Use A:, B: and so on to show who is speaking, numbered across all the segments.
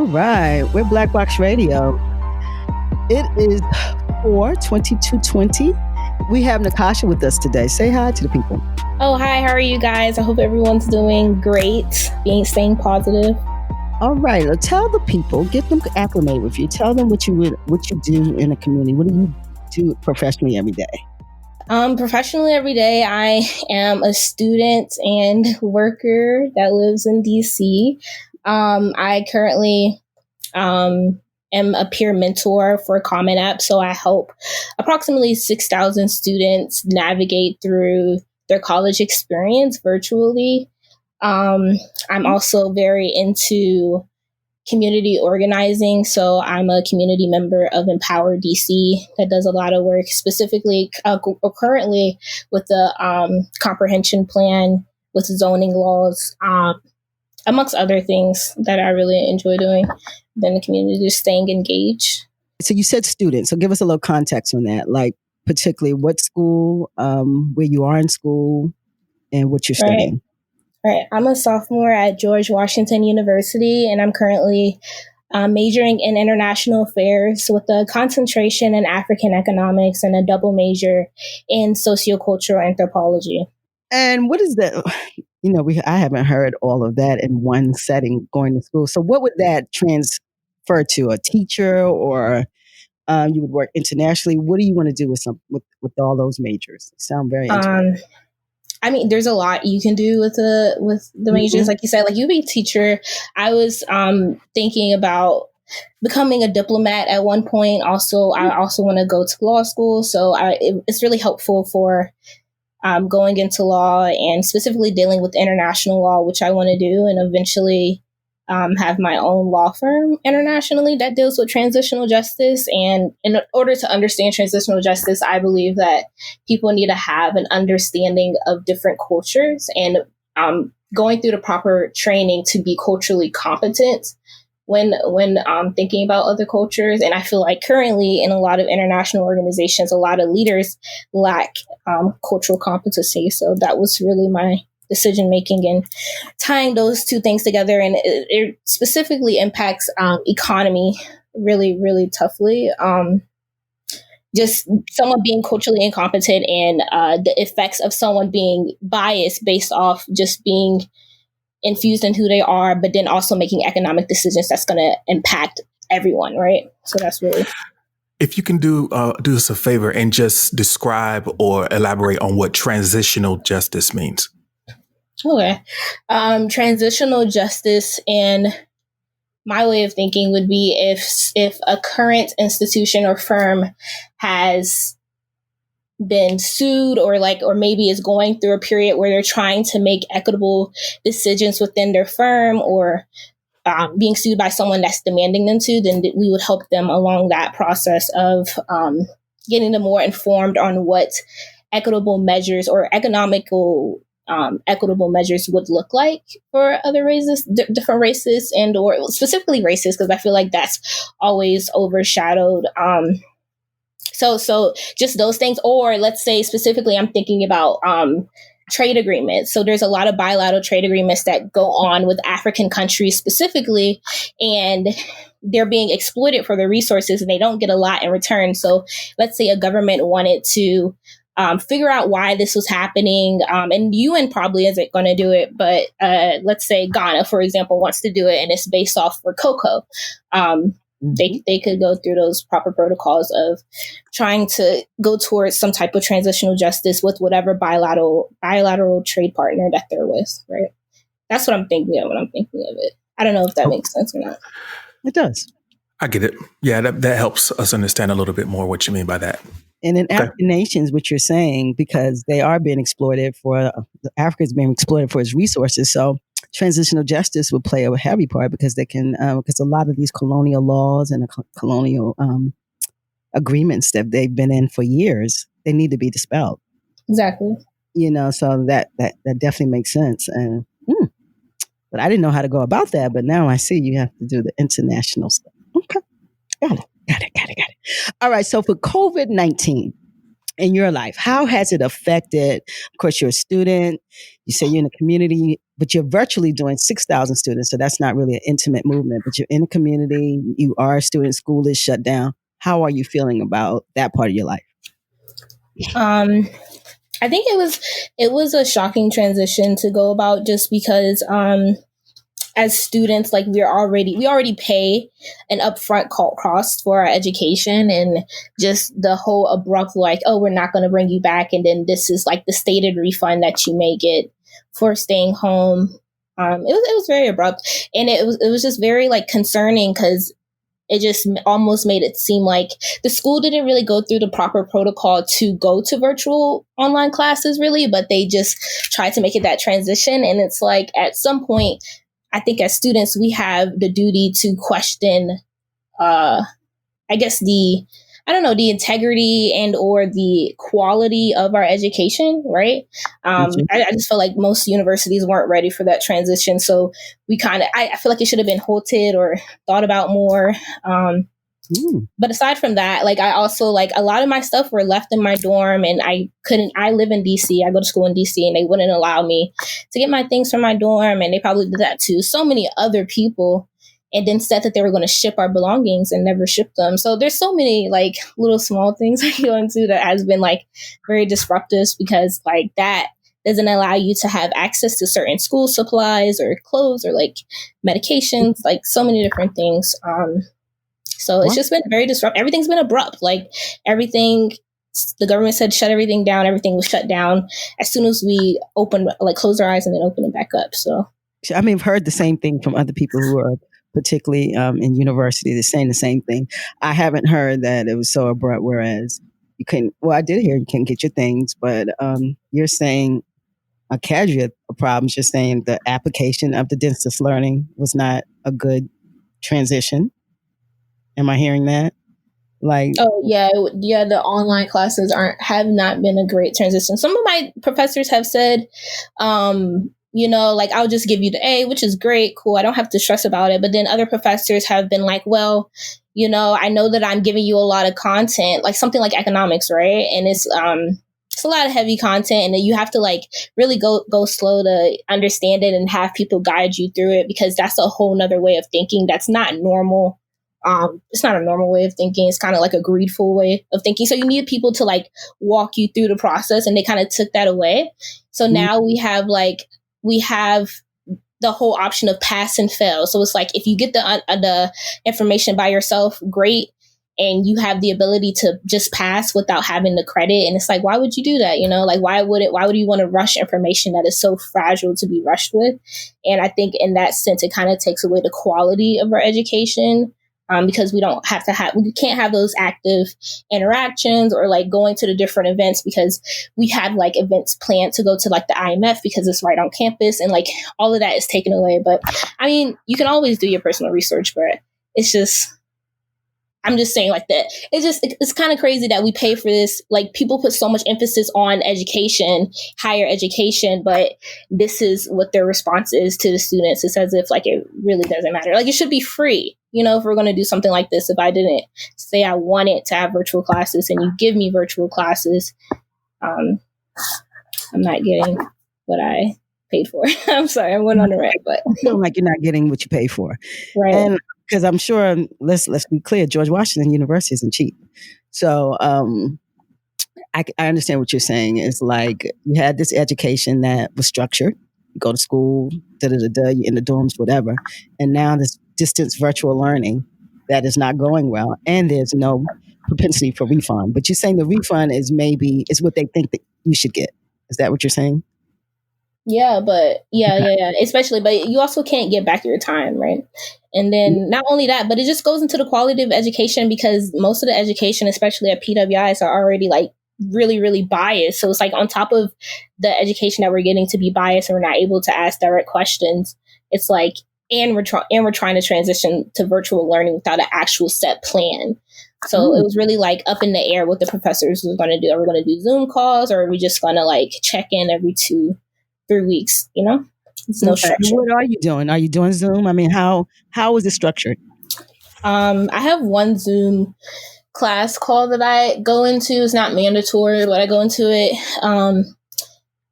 A: right. We're Black Box Radio. It is 4/22/20. We have Nkozia with us today. Say hi to the people.
B: Oh, hi. How are you guys? I hope everyone's doing great, staying positive.
A: All right. Well, tell the people, get them acclimated with you. Tell them what you do in the community. What do you do professionally every day?
B: Professionally every day, I am a student and worker that lives in DC. I currently am a peer mentor for Common App, so I help approximately 6,000 students navigate through their college experience virtually. I'm also very into community organizing, so I'm a community member of Empower DC that does a lot of work, specifically currently with the comprehension plan, with zoning laws, amongst other things that I really enjoy doing. Then the community, just staying engaged.
A: So you said students, so give us a little context on that, like particularly what school, where you are in school, and what you're studying.
B: Right. I'm a sophomore at George Washington University, and I'm currently majoring in international affairs with a concentration in African economics and a double major in sociocultural anthropology.
A: And what is that? I haven't heard all of that in one setting going to school. So what would that transfer to? A teacher, or you would work internationally? What do you want to do with all those majors? Sound very interesting.
B: I mean, there's a lot you can do with the majors. Like you said, like you be a teacher. I was thinking about becoming a diplomat at one point. Also, I also want to go to law school. So it's really helpful for going into law and specifically dealing with international law, which I want to do, and eventually have my own law firm internationally that deals with transitional justice. And in order to understand transitional justice, I believe that people need to have an understanding of different cultures and going through the proper training to be culturally competent when thinking about other cultures. And I feel like currently in a lot of international organizations, a lot of leaders lack cultural competency. So that was really my decision making and tying those two things together. And it specifically impacts economy really, really toughly. Just someone being culturally incompetent and the effects of someone being biased based off just being infused in who they are, but then also making economic decisions that's going to impact everyone, right? So that's really...
C: If you can do us a favor and just describe or elaborate on what transitional justice means.
B: Okay. Transitional justice, in my way of thinking, would be if a current institution or firm has been sued or maybe is going through a period where they're trying to make equitable decisions within their firm, or being sued by someone that's demanding them to, then we would help them along that process of getting them more informed on what equitable measures or equitable measures would look like for other races, different races, and or specifically races, because I feel like that's always overshadowed. So just those things, or let's say specifically, I'm thinking about trade agreements. So there's a lot of bilateral trade agreements that go on with African countries specifically, and they're being exploited for their resources and they don't get a lot in return. So let's say a government wanted to figure out why this was happening. And UN probably isn't going to do it, but let's say Ghana, for example, wants to do it, and it's based off for cocoa. They could go through those proper protocols of trying to go towards some type of transitional justice with whatever bilateral trade partner that they're with, right? That's what I'm thinking of when I'm thinking of it. I don't know if that makes sense or not.
A: It does.
C: I get it. Yeah, that helps us understand a little bit more what you mean by that.
A: And in African nations, what you're saying, because they are being exploited Africa is being exploited for its resources. So transitional justice would play a heavy part because they can, because a lot of these colonial laws and colonial agreements that they've been in for years, they need to be dispelled.
B: Exactly.
A: So that definitely makes sense. And but I didn't know how to go about that. But now I see you have to do the international stuff. Okay, got it. All right. So for COVID-19, in your life? How has it affected? Of course, you're a student. You say you're in a community, but you're virtually doing 6,000 students. So that's not really an intimate movement, but you're in a community. You are a student. School is shut down. How are you feeling about that part of your life?
B: I think it was a shocking transition to go about, just because as students, like we already pay an upfront cost for our education, and just the whole abrupt, like, oh, we're not going to bring you back, and then this is like the stated refund that you may get for staying home. It was very abrupt, and it was just very like concerning, because it just almost made it seem like the school didn't really go through the proper protocol to go to virtual online classes, really, but they just tried to make it that transition. And it's like, at some point, I think as students, we have the duty to question, I guess the integrity and or the quality of our education, right? I just felt like most universities weren't ready for that transition. So I feel like it should have been halted or thought about more. But aside from that, like, I also, like, a lot of my stuff were left in my dorm, and I live in DC. I go to school in DC, and they wouldn't allow me to get my things from my dorm. And they probably did that to so many other people, and then said that they were going to ship our belongings and never shipped them. So there's so many, like, little small things I go into that has been, like, very disruptive, because, like, that doesn't allow you to have access to certain school supplies or clothes or, like, medications, like, so many different things. So it's just been very disruptive. Everything's been abrupt. Like, everything, the government said shut everything down. Everything was shut down as soon as we closed our eyes and then opened it back up. So,
A: I mean, I've heard the same thing from other people who are particularly in university. They're saying the same thing. I haven't heard that it was so abrupt, whereas you can, well, I did hear you can get your things, but you're saying a casual problems. You're saying the application of the distance learning was not a good transition. Am I hearing that? Like,
B: oh yeah, the online classes have not been a great transition. Some of my professors have said, like, I'll just give you the A, which is great, cool. I don't have to stress about it. But then other professors have been like, well, I know that I'm giving you a lot of content, like something like economics, right? And it's a lot of heavy content, and then you have to, like, really go slow to understand it and have people guide you through it, because that's a whole nother way of thinking. That's not normal. It's not a normal way of thinking. It's kind of like a greedful way of thinking. So you need people to, like, walk you through the process, and they kind of took that away. So now we have the whole option of pass and fail. So it's like, if you get the information by yourself, great. And you have the ability to just pass without having the credit. And it's like, why would you do that? Like, why would you want to rush information that is so fragile to be rushed with? And I think in that sense, it kind of takes away the quality of our education. Because we can't have those active interactions or, like, going to the different events, because we had, like, events planned to go to, like, the IMF because it's right on campus, and, like, all of that is taken away. But I mean, you can always do your personal research, but it's just, I'm just saying, like, that it's kind of crazy that we pay for this. Like, people put so much emphasis on education, higher education, but this is what their response is to the students. It's as if, like, it really doesn't matter. Like, it should be free. If we're going to do something like this, if I didn't say I wanted to have virtual classes and you give me virtual classes, I'm not getting what I paid for. I'm sorry, I went on a rant, but
A: I feel like you're not getting what you pay for.
B: Right.
A: And because I'm sure, let's be clear, George Washington University isn't cheap. So I understand what you're saying. It's like, you had this education that was structured. You go to school, you're in the dorms, whatever. And now this distance virtual learning that is not going well, and there's no propensity for refund. But you're saying the refund is what they think that you should get. Is that what you're saying?
B: Yeah, but yeah. Especially, but you also can't get back your time, right? And then not only that, but it just goes into the quality of education, because most of the education, especially at PWIs, are already, like, really, really biased. So it's like, on top of the education that we're getting to be biased and we're not able to ask direct questions, it's like, and we're trying to transition to virtual learning without an actual set plan. So it was really, like, up in the air what the professors were going to do. Are we going to do Zoom calls, or are we just going to, like, check in every 2-3 weeks? It's no structure.
A: What are you doing? Are you doing Zoom? I mean, how is it structured?
B: I have one Zoom class call that I go into is not mandatory, but I go into it.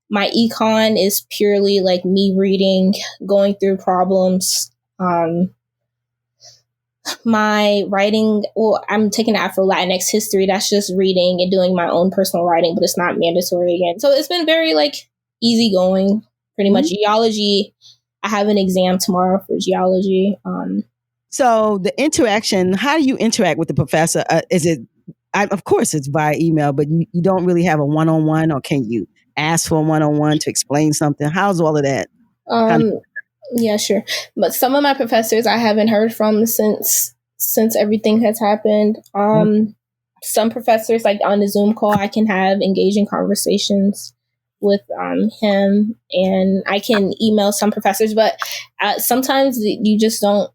B: My econ is purely like me reading, going through problems. My writing, well, I'm taking Afro Latinx history. That's just reading and doing my own personal writing, but it's not mandatory again. So it's been very like easygoing, pretty much. Geology, I have an exam tomorrow for geology.
A: So the interaction, how do you interact with the professor? Is it, of course, it's via email, but you don't really have a one-on-one, or can you ask for a one-on-one to explain something? How's all of that?
B: Yeah, sure. But some of my professors I haven't heard from since everything has happened. Some professors, like on the Zoom call, I can have engaging conversations with him, and I can email some professors, but sometimes you just don't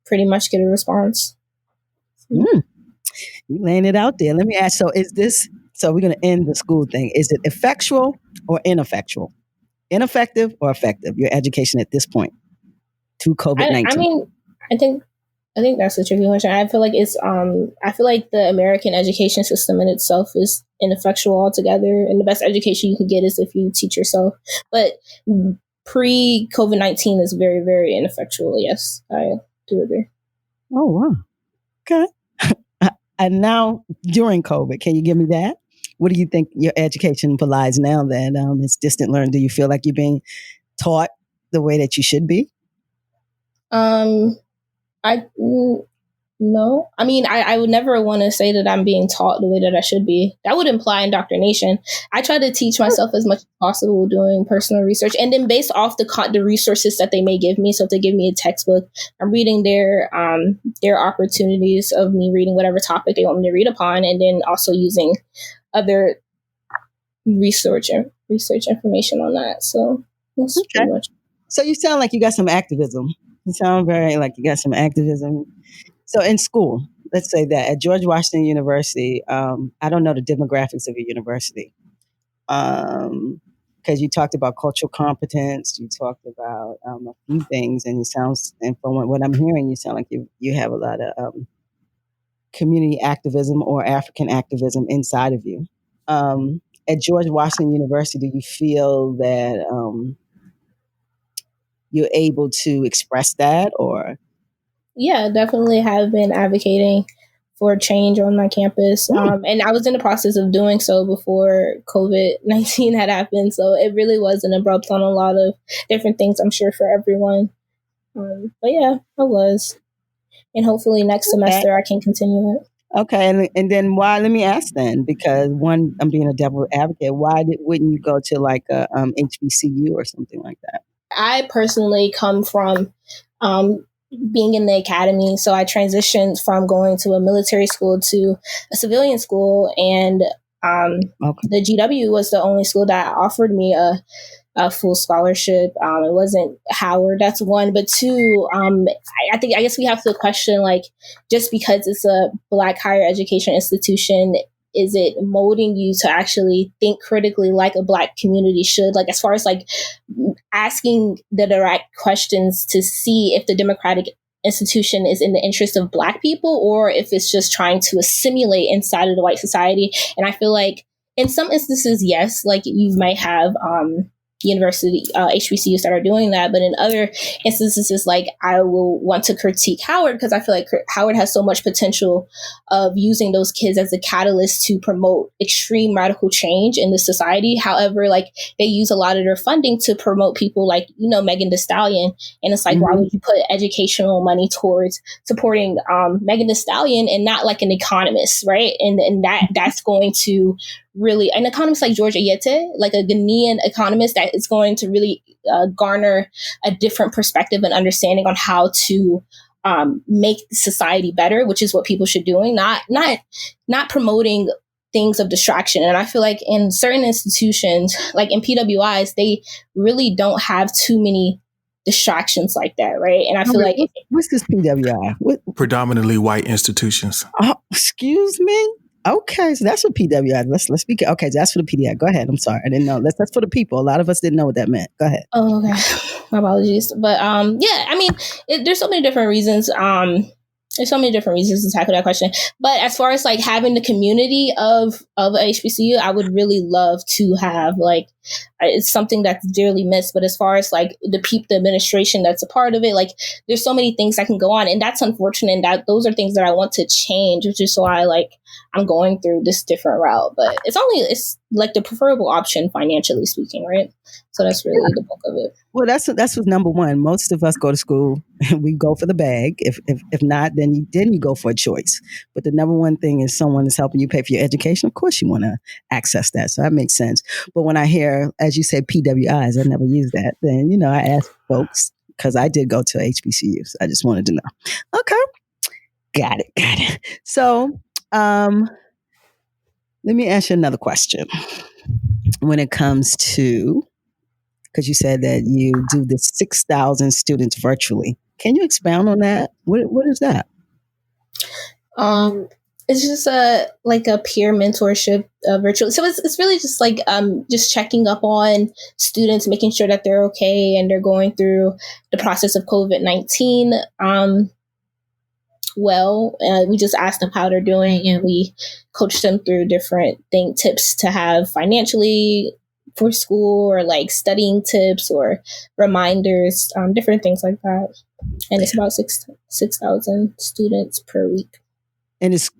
B: pretty much get a response.
A: You laying it out there. Let me ask, so we're going to end the school thing. Is it effectual or ineffectual? Ineffective or effective, your education at this point through COVID-19?
B: I mean, I think that's a tricky question. I feel like it's I feel like the American education system in itself is ineffectual altogether, and the best education you can get is if you teach yourself. But pre-COVID-19 is very, very ineffectual. Yes, I do agree.
A: Oh, wow. Okay. And now during COVID, can you give me that? What do you think your education belies now that it's distant learning? Do you feel like you're being taught the way that you should be?
B: No. I mean, I would never want to say that I'm being taught the way that I should be. That would imply indoctrination. I try to teach myself as much as possible doing personal research, and then based off the resources that they may give me. So if they give me a textbook, I'm reading their opportunities of me reading whatever topic they want me to read upon, and then also using other research information on that. So that's pretty much.
A: So you sound like you got some activism. You sound very like you got some activism. So in school, let's say that at George Washington University, I don't know the demographics of your university, because you talked about cultural competence, you talked about a few things, and from what I'm hearing, you sound like you have a lot of community activism or African activism inside of you. At George Washington University, do you feel that you're able to express that, or?
B: Yeah, definitely have been advocating for change on my campus. And I was in the process of doing so before COVID-19 had happened. So it really was an abrupt on a lot of different things, I'm sure, for everyone. But yeah, I was. And hopefully next semester I can continue it.
A: Okay. And then why, let me ask then, because one, I'm being a devil advocate, why wouldn't you go to like a HBCU or something like that?
B: I personally come from being in the academy. So I transitioned from going to a military school to a civilian school, and the GW was the only school that offered me a full scholarship. It wasn't Howard, that's one, but two, I guess we have to question, like, just because it's a Black higher education institution, is it molding you to actually think critically like a Black community should? Like, as far as like asking the direct questions to see if the democratic institution is in the interest of Black people, or if it's just trying to assimilate inside of the white society. And I feel like in some instances, yes, like you might have university HBCUs that are doing that, but in other instances, it's like I will want to critique Howard because I feel like Howard has so much potential of using those kids as a catalyst to promote extreme radical change in the society. However, like they use a lot of their funding to promote people like, Megan Thee Stallion, and it's like, why would you put educational money towards supporting Megan Thee Stallion and not like an economist, right? And that's going to really, an economist like George Ayete, like a Ghanaian economist, that is going to really garner a different perspective and understanding on how to make society better, which is what people should be doing, not promoting things of distraction. And I feel like in certain institutions, like in PWIs, they really don't have too many distractions like that, right? And I feel like
A: what's this PWI?
C: Predominantly white institutions.
A: Oh, excuse me. Okay, so that's what PWI. Let's be okay. That's for the PWI. Go ahead. I'm sorry, I didn't know. That's for the people. A lot of us didn't know what that meant. Go ahead.
B: Oh, okay. My apologies. But yeah, I mean, there's so many different reasons. There's so many different reasons to tackle that question. But as far as like having the community of a HBCU, I would really love to have like, it's something that's dearly missed. But as far as like the administration that's a part of it, like there's so many things that can go on, and that's unfortunate. And that those are things that I want to change, which is why like I'm going through this different route. But it's like the preferable option financially speaking, right? So that's really the bulk of it.
A: Well, that's what's number one. Most of us go to school and we go for the bag. If not, then you go for a choice. But the number one thing is someone is helping you pay for your education. Of course, you want to access that. So that makes sense. But when I hear, as you say, PWIs, I never use that. Then I ask folks because I did go to HBCUs. So I just wanted to know. Okay, got it. So let me ask you another question. When it comes to, because you said that you do the 6,000 students virtually. Can you expound on that? What is that?
B: It's just a peer mentorship virtually. So it's really just like just checking up on students, making sure that they're okay and they're going through the process of COVID-19 well. We just ask them how they're doing, and we coach them through different tips to have financially for school, or like studying tips or reminders, different things like that. And it's about 6,000 students per week.
A: And it's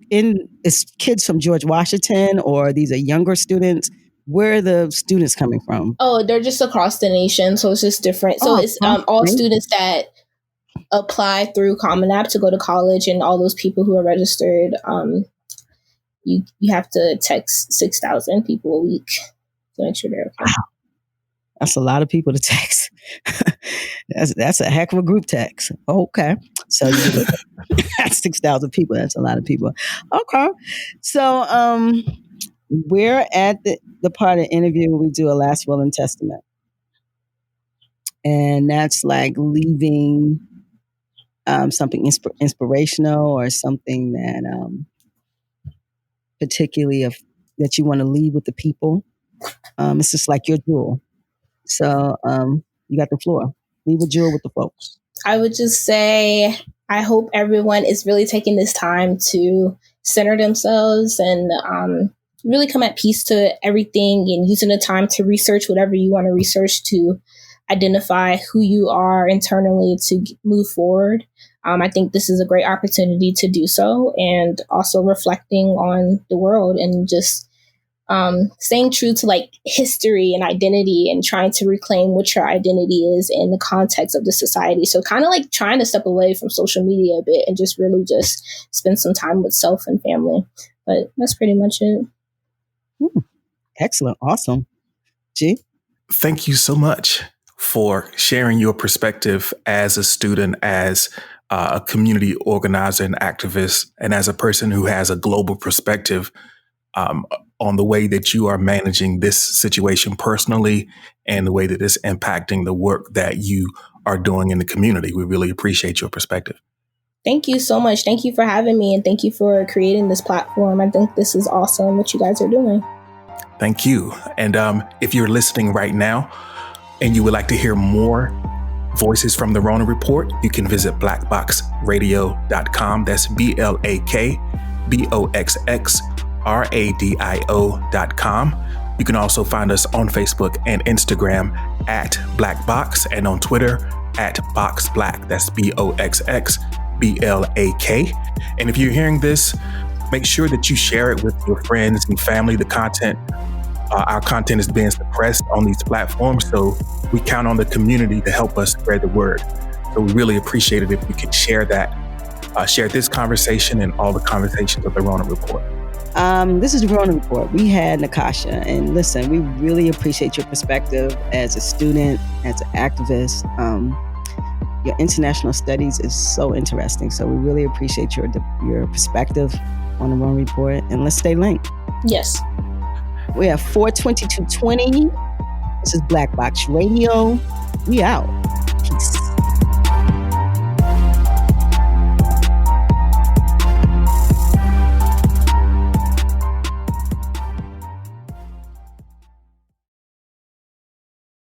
A: kids from George Washington, or these are younger students? Where are the students coming from?
B: Oh, they're just across the nation. So it's just different. So it's all students that apply through Common App to go to college, and all those people who are registered, you have to text 6,000 people a week to make sure they're okay.
A: Wow. That's a lot of people to text. That's a heck of a group text. Okay. So that's 6,000 people. That's a lot of people. Okay. So we're at the part of the interview where we do a last will and testament. And that's like leaving something inspirational, or something that particularly that you want to leave with the people. It's just like your jewel. So you got the floor. Leave a jewel with the folks.
B: I would just say, I hope everyone is really taking this time to center themselves and really come at peace to everything, and using the time to research whatever you want to research to identify who you are internally to move forward. I think this is a great opportunity to do so, and also reflecting on the world and just staying true to like history and identity, and trying to reclaim what your identity is in the context of the society. So kind of like trying to step away from social media a bit and just really just spend some time with self and family. But that's pretty much it.
A: Excellent. Awesome. G?
C: Thank you so much for sharing your perspective as a student, as a community organizer and activist, and as a person who has a global perspective on the way that you are managing this situation personally, and the way that it's impacting the work that you are doing in the community. We really appreciate your perspective.
B: Thank you so much. Thank you for having me, and thank you for creating this platform. I think this is awesome what you guys are doing.
C: Thank you. And if you're listening right now and you would like to hear more voices from the Rona Report, you can visit blackboxradio.com. That's BLAKBOXXRADIO.com. You can also find us on Facebook and Instagram at Blackbox, and on Twitter at BoxBlack. That's BOXXBLAK. And if you're hearing this, make sure that you share it with your friends and family. The content, our content is being suppressed on these platforms, so we count on the community to help us spread the word. So we really appreciate it if you could share that, share this conversation and all the conversations of the Rona Report.
A: This is the Rona Report. We had Nkozia, and listen, we really appreciate your perspective as a student, as an activist. Your international studies is so interesting. So we really appreciate your perspective on the Rona Report, and let's stay linked.
B: Yes.
A: We have 42220. This is Black Box Radio. We out. Peace.